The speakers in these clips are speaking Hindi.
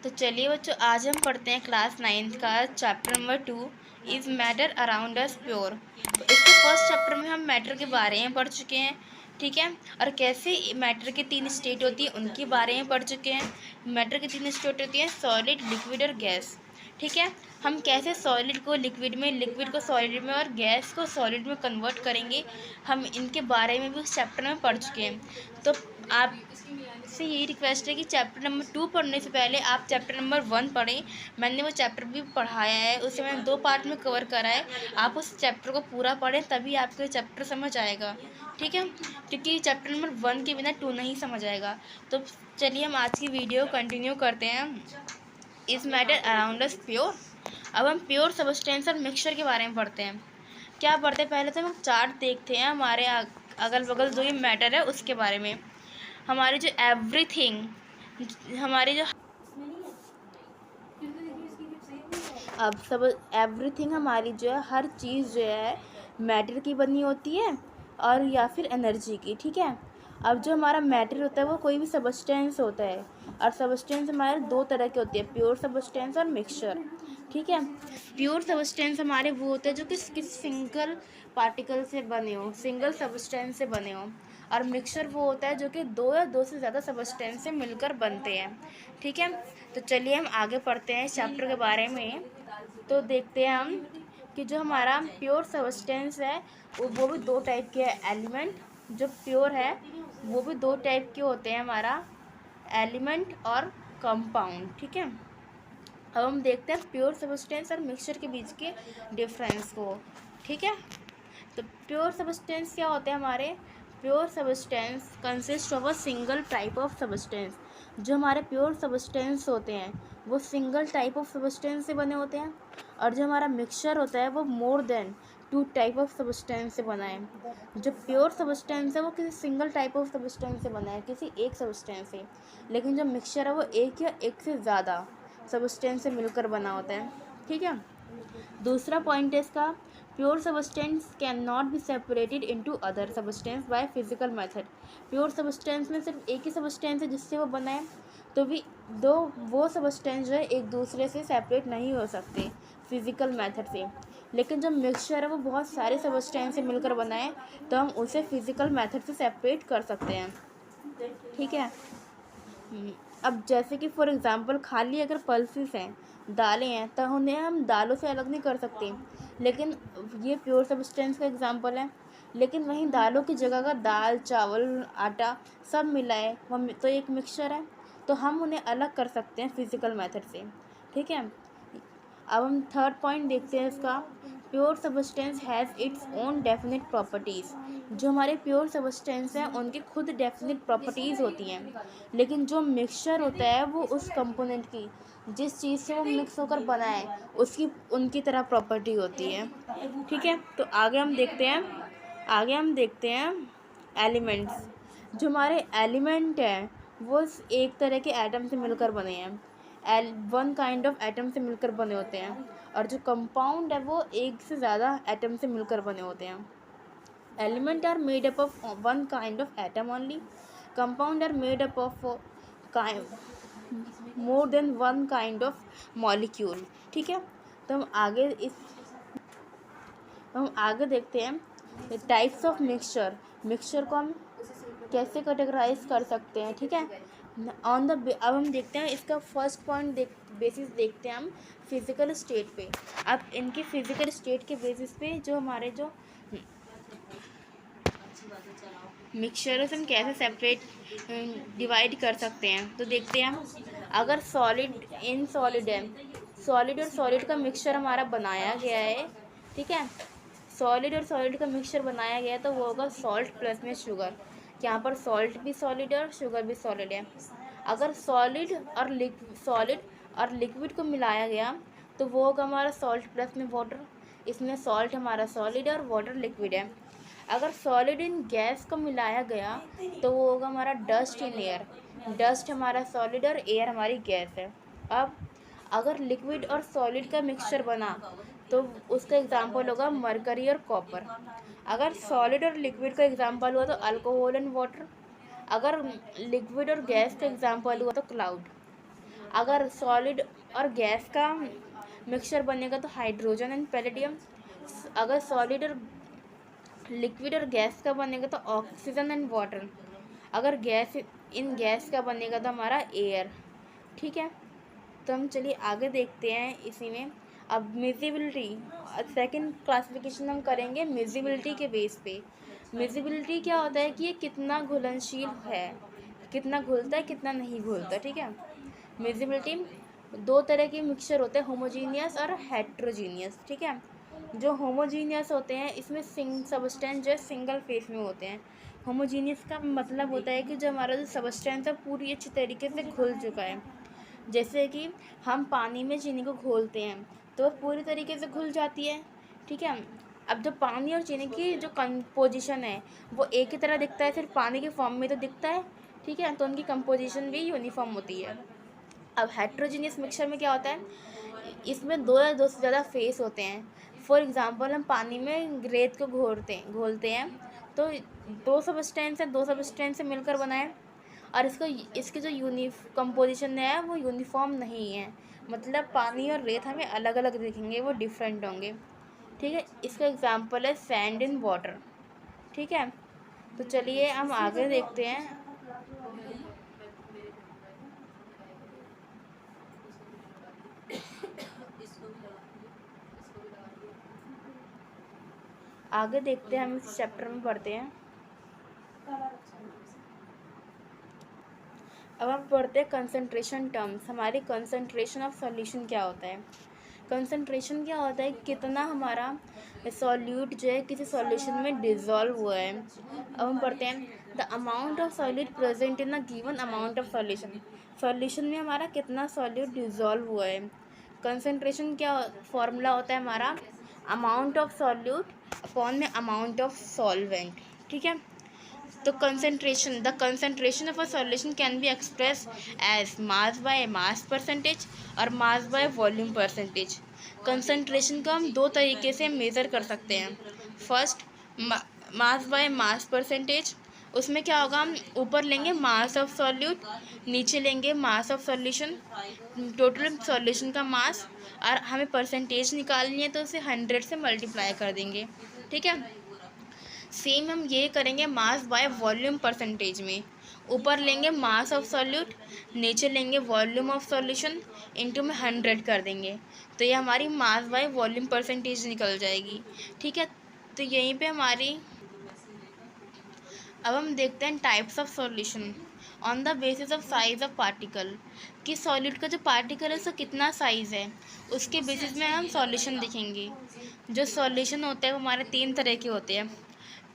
तो चलिए बच्चों, आज हम पढ़ते हैं क्लास 9th का chapter number 2 is matter around us pure. तो इसके फर्स्ट चैप्टर में हम मैटर के बारे में पढ़ चुके हैं, ठीक है। और कैसे मैटर की 3 स्टेट होती है उनके बारे में पढ़ चुके हैं। मैटर की 3 स्टेट होती है, सॉलिड, लिक्विड और गैस, ठीक है। हम कैसे सॉलिड को लिक्विड में, लिक्विड को सॉलिड में और गैस को सॉलिड में कन्वर्ट करेंगे, हम इनके बारे में भी उस चैप्टर में पढ़ चुके हैं। तो आप से यही रिक्वेस्ट है कि चैप्टर नंबर 2 पढ़ने से पहले आप चैप्टर नंबर 1 पढ़ें। मैंने वो चैप्टर भी पढ़ाया है, उसे मैंने 2 पार्ट में कवर करा है। आप उस चैप्टर को पूरा पढ़ें, तभी आपको चैप्टर समझ आएगा, ठीक है। क्योंकि चैप्टर नंबर 1 के बिना 2 नहीं समझ आएगा। तो चलिए हम आज की वीडियो कंटिन्यू करते हैं। Is matter around us pure. अब हम प्योर सब्सटेंस और मिक्सचर के बारे में पढ़ते हैं। क्या पढ़ते हैं, पहले तो हम चार्ट देखते हैं हमारे अगल बगल जो ये मैटर है उसके बारे में। हमारी जो एवरीथिंग, हमारी जो अब सब एवरीथिंग हमारी जो है, हर चीज़ जो है मैटर की बनी होती है और या फिर एनर्जी की, ठीक है। अब जो हमारा मैटर होता है वो कोई भी सबस्टेंस होता है, और सबस्टेंस हमारे 2 तरह के होती है, प्योर सबस्टेंस और मिक्सचर, ठीक है। प्योर सबस्टेंस हमारे वो होते हैं जो कि सिंगल पार्टिकल से बने हो, सिंगल सबस्टेंस से बने हो। और मिक्सचर वो होता है जो कि 2 या 2 से ज़्यादा सबस्टेंस से मिलकर बनते हैं, ठीक है। तो चलिए हम आगे पढ़ते हैं इस चैप्टर के बारे में। तो देखते हैं हम कि जो हमारा प्योर सब्सटेंस है वो भी 2 टाइप के है। एलिमेंट जो प्योर है वो भी 2 टाइप के होते हैं, हमारा एलिमेंट और कंपाउंड, ठीक है। अब हम देखते हैं प्योर सब्सटेंस और मिक्सचर के बीच के डिफरेंस को, ठीक है। तो प्योर सब्सटेंस क्या होते हैं हमारे, pure substance consist of a single type of substance. जो हमारे प्योर सब्सटेंस होते हैं वो सिंगल टाइप ऑफ सब्सटेंस से बने होते हैं, और जो हमारा मिक्सचर होता है वो more than 2 type of substance से बना है। जो प्योर सब्सटेंस है वो किसी सिंगल टाइप ऑफ सब्सटेंस से बना है, किसी एक सब्सटेंस से। लेकिन जो मिक्सचर है वो एक या एक से ज़्यादा सब्सटेंस से मिलकर बना होता है, ठीक है। दूसरा पॉइंट है इसका, pure substance can not be separated into other substance by physical method. Pure substance में सिर्फ एक ही सब्सटेंस है जिससे वो बना है, तो भी दो वो सब्सटेंस जो है एक दूसरे से सेपरेट नहीं हो सकते फिजिकल मेथड से। लेकिन जो मिक्सचर है वो बहुत सारे सब्सटेंस से मिलकर बना है, तो हम उसे फिजिकल मेथड से सेपरेट कर सकते हैं, ठीक है। अब जैसे कि फॉर एग्ज़ाम्पल खाली अगर पल्सेस हैं, दालें हैं, तो उन्हें हम दालों से अलग नहीं कर सकते, लेकिन ये प्योर सब्सटेंस का एग्ज़ाम्पल है। लेकिन वहीं दालों की जगह अगर दाल, चावल, आटा सब मिला है वो तो एक मिक्सचर है, तो हम उन्हें अलग कर सकते हैं फिज़िकल मेथड से, ठीक है। अब हम थर्ड पॉइंट देखते हैं इसका, pure substance has its own definite properties. जो हमारे प्योर सब्सटेंस हैं उनकी खुद डेफिनिट प्रॉपर्टीज़ होती हैं, लेकिन जो मिक्सचर होता है वो उस कंपोनेंट की, जिस चीज़ से वो मिक्स होकर बना है उसकी उनकी तरह प्रॉपर्टी होती है, ठीक है। तो आगे हम देखते हैं एलिमेंट्स। जो हमारे एलिमेंट हैं वो एक तरह के एटम से मिलकर बने हैं, वन काइंड ऑफ एटम से मिलकर बने होते हैं। और जो कंपाउंड है वो एक से ज़्यादा एटम से मिलकर बने होते हैं। Element are made up of one kind of atom only, compound are made up of more than one kind of molecule, ठीक है। तो हम आगे देखते हैं टाइप्स ऑफ मिक्सचर। मिक्सचर को हम कैसे कैटेगराइज कर सकते हैं, ठीक है। अब हम देखते हैं इसका फर्स्ट पॉइंट बेसिस देखते हैं हम फिज़िकल स्टेट पे। अब इनके फिज़िकल स्टेट के बेसिस पे जो हमारे जो मिक्सचर है हम कैसे सेपरेट डिवाइड कर सकते हैं। तो देखते हैं हम, अगर सॉलिड इन सॉलिड है, सॉलिड और सॉलिड का मिक्सचर हमारा बनाया गया है, ठीक है। सॉलिड और सॉलिड का मिक्सचर बनाया गया है तो वो होगा सॉल्ट प्लस में शुगर। यहाँ पर सॉल्ट भी सॉलिड है और शुगर भी सॉलिड है। अगर सॉलिड और लिक्विड को मिलाया गया तो वो होगा हमारा सॉल्ट प्लस में वाटर। इसमें सॉल्ट हमारा सॉलिड है और वाटर लिक्विड है। अगर सॉलिड इन गैस को मिलाया गया तो वो होगा हमारा डस्ट इन एयर। डस्ट हमारा सॉलिड और एयर हमारी गैस है। अब अगर लिक्विड और सॉलिड का मिक्सचर बना तो उसका एग्जांपल होगा मरकरी और कॉपर। अगर सॉलिड और लिक्विड का एग्जांपल हुआ तो अल्कोहल एंड वाटर। अगर लिक्विड और गैस का एग्जांपल हुआ तो क्लाउड। अगर सॉलिड और गैस का मिक्सचर बनेगा तो हाइड्रोजन एंड पैलेडियम। अगर सॉलिड और लिक्विड और गैस का बनेगा तो ऑक्सीजन एंड वाटर। अगर गैस का बनेगा तो हमारा एयर। ठीक है, तो हम चलिए आगे देखते हैं इसी में। अब मिजिबिलिटी, सेकंड क्लासिफिकेशन हम करेंगे मिजिबिलिटी के बेस पे। मिजिबिलिटी क्या होता है कि ये कितना घुलनशील है, कितना घुलता है कितना नहीं घुलता। ठीक है, मिजिबिलिटी दो तरह के मिक्सचर होते हैं, होमोजीनियस और हेट्रोजीनियस। ठीक है, जो होमोजीनियस होते हैं इसमें सबस्टेंस जो है सिंगल फेस में होते हैं। होमोजीनियस का मतलब होता है कि जो हमारा जो सबस्टेंस है पूरी अच्छी तरीके से घुल चुका है। जैसे कि हम पानी में चीनी को घोलते हैं तो पूरी तरीके से घुल जाती है। ठीक है, अब जो पानी और चीनी की जो कंपोजिशन है वो एक ही तरह दिखता है, सिर्फ पानी के फॉर्म में तो दिखता है। ठीक है, तो उनकी कंपोजिशन भी यूनिफॉर्म होती है। अब हेट्रोजीनियस मिक्सचर में क्या होता है, इसमें दो या दो से ज़्यादा फेस होते हैं। फॉर एग्ज़ाम्पल हम पानी में रेत को घोलते हैं तो दो सबस्टेंस से मिलकर बना है, और इसकी जो कंपोजिशन है वो यूनिफॉर्म नहीं है। मतलब पानी और रेत हमें अलग अलग दिखेंगे, वो डिफरेंट होंगे। ठीक है, इसका एग्जांपल है सैंड इन वाटर। ठीक है, तो चलिए हम आगे देखते हैं। आगे देखते हैं, हम इस चैप्टर में पढ़ते हैं। अब हम पढ़ते हैं कंसंट्रेशन टर्म्स। हमारी कंसंट्रेशन ऑफ सॉल्यूशन क्या होता है। कंसंट्रेशन क्या होता है, कितना हमारा सॉल्यूट जो है किसी सॉल्यूशन में डिज़ोल्व हुआ है। अब हम पढ़ते हैं the amount of solute present in a given amount of solution. Solution में हमारा कितना सॉल्यूट डिज़ोल्व हुआ है। कंसंट्रेशन क्या फॉर्मूला होता है हमारा, अमाउंट ऑफ सॉल्यूट अपॉन में अमाउंट ऑफ सॉल्वेंट। ठीक है, तो the concentration of a solution can be express as mass by mass percentage और mass by volume percentage. Concentration को हम दो तरीके से मेज़र कर सकते हैं। First, mass by mass percentage. उसमें क्या होगा, हम ऊपर लेंगे मास ऑफ सॉल्यूट, नीचे लेंगे mass of solution, total solution का मास, और हमें परसेंटेज निकालनी है तो उसे 100 से मल्टीप्लाई कर देंगे। ठीक है, सेम हम ये करेंगे मास बाय वॉल्यूम परसेंटेज में। ऊपर लेंगे मास ऑफ सॉल्यूट, नीचे लेंगे वॉल्यूम ऑफ सॉल्यूशन, इनटू में 100 कर देंगे, तो ये हमारी मास बाय वॉल्यूम परसेंटेज निकल जाएगी। ठीक है, तो यहीं पे हमारी, अब हम देखते हैं types of solution on the basis of size of particle. कि सॉल्यूट का जो पार्टिकल है उसका कितना साइज़ है, उसके बेसिस में हम सॉल्यूशन देखेंगे। जो सॉल्यूशन होते हैं वो हमारे 3 तरह के होते हैं,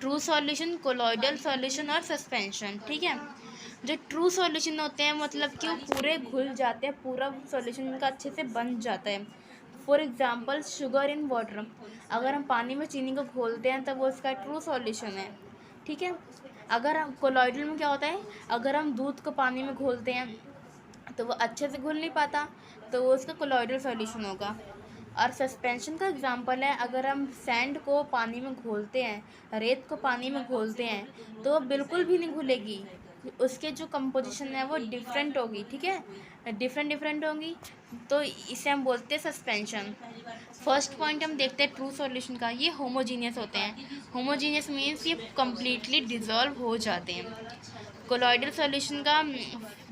ट्रू सॉल्यूशन, कोलॉइडल सॉल्यूशन और सस्पेंशन। ठीक है, जो ट्रू सॉल्यूशन होते हैं मतलब कि वो पूरे घुल जाते हैं, पूरा सॉल्यूशन उनका अच्छे से बन जाता है। For example sugar in water, अगर हम पानी में चीनी को घोलते हैं तब वो उसका ट्रू सॉल्यूशन है। ठीक है, अगर हम कोलॉइडल में क्या होता है, अगर हम दूध को पानी में घोलते हैं तो वो अच्छे से घुल नहीं पाता, तो वो उसका कोलॉइडल सॉल्यूशन होगा। और सस्पेंशन का एग्जांपल है, अगर हम सैंड को पानी में घोलते हैं, रेत को पानी में घोलते हैं तो बिल्कुल भी नहीं घुलेगी, उसके जो कंपोजिशन है वो डिफरेंट होगी। ठीक है, डिफरेंट होंगी, तो इसे हम बोलते हैं सस्पेंशन। फर्स्ट पॉइंट हम देखते हैं ट्रू सॉल्यूशन का, ये होमोजीनियस होते हैं। होमोजीनियस मीन्स ये कम्प्लीटली डिज़ोल्व हो जाते हैं। कोलॉइडल सॉल्यूशन का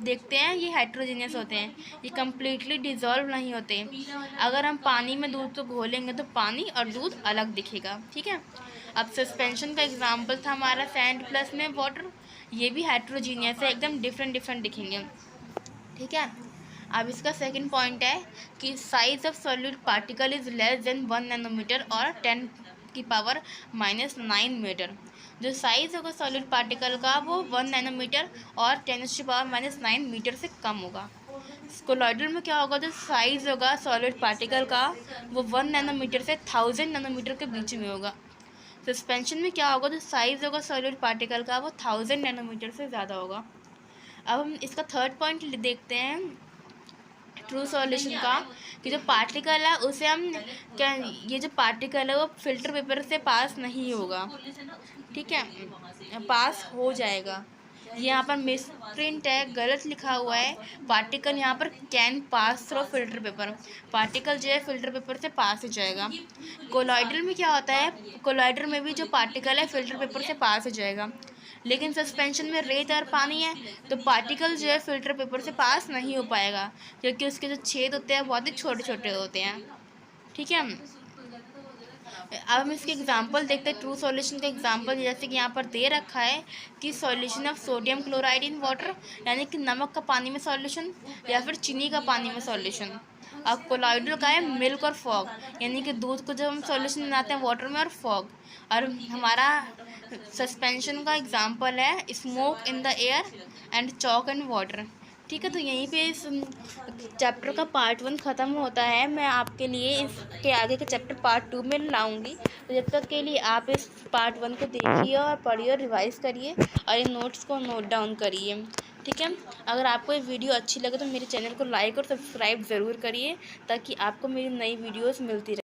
देखते हैं, ये हेट्रोजीनियस होते हैं, ये कम्प्लीटली डिज़ोल्व नहीं होते। अगर हम पानी में दूध को घोलेंगे तो पानी और दूध अलग दिखेगा। ठीक है, अब सस्पेंशन का एग्जांपल था हमारा सैंड प्लस में वाटर, ये भी हेट्रोजीनियस है, एकदम डिफरेंट दिखेंगे। ठीक है, अब इसका सेकंड पॉइंट है कि size of solute particle is less than 1 nanometre और 10⁻⁹ मीटर। जो साइज़ होगा सॉलिड पार्टिकल का वो 1 नैनोमीटर और 10⁻⁹ मीटर से कम होगा। कोलॉइडल में क्या होगा, जो साइज़ होगा सॉलिड पार्टिकल का वो 1 नैनोमीटर से 1000 नैनोमीटर के बीच में होगा। सस्पेंशन में क्या होगा, जो साइज़ होगा सॉलिड पार्टिकल का वो 1000 नैनोमीटर से ज़्यादा होगा। अब हम इसका थर्ड पॉइंट देखते हैं ट्रू सॉल्यूशन का, कि जो पार्टिकल है उसे हम क्या, ये जो पार्टिकल है वो फिल्टर पेपर से पास नहीं होगा। ठीक है, पास हो जाएगा, ये यहाँ पर मिस प्रिंट है, गलत लिखा हुआ है। पार्टिकल यहाँ पर can pass through filter paper, particle जो है फिल्टर पेपर से पास हो जाएगा। कोलॉइडल में क्या होता है, कोलॉइडल में भी जो पार्टिकल है फिल्टर पेपर से पास हो जाएगा, लेकिन सस्पेंशन में रेत और पानी है तो पार्टिकल जो है फिल्टर पेपर से पास नहीं हो पाएगा, क्योंकि उसके जो छेद होते हैं बहुत ही छोटे छोटे होते हैं। ठीक है, अब हम इसके एग्जांपल देखते हैं। ट्रू सॉल्यूशन का एग्जांपल जैसे कि यहाँ पर दे रखा है कि solution of sodium chloride in water, यानी कि नमक का पानी में सॉल्यूशन या फिर चीनी का पानी में सॉल्यूशन। अब कोलॉइडल का है मिल्क और फॉग, यानी कि दूध को जब हम सॉल्यूशन बनाते हैं वाटर में और फॉग। और हमारा सस्पेंशन का एग्जांपल है smoke in the air and chalk and water. ठीक है, तो यहीं पे इस चैप्टर का पार्ट 1 ख़त्म होता है। मैं आपके लिए इसके आगे के चैप्टर पार्ट 2 में लाऊंगी। तो जब तक के लिए आप इस पार्ट 1 को देखिए और पढ़िए और रिवाइज़ करिए और इन नोट्स को नोट डाउन करिए। ठीक है, अगर आपको ये वीडियो अच्छी लगे तो मेरे चैनल को लाइक और सब्सक्राइब ज़रूर करिए, ताकि आपको मेरी नई वीडियोज़ मिलती रहे।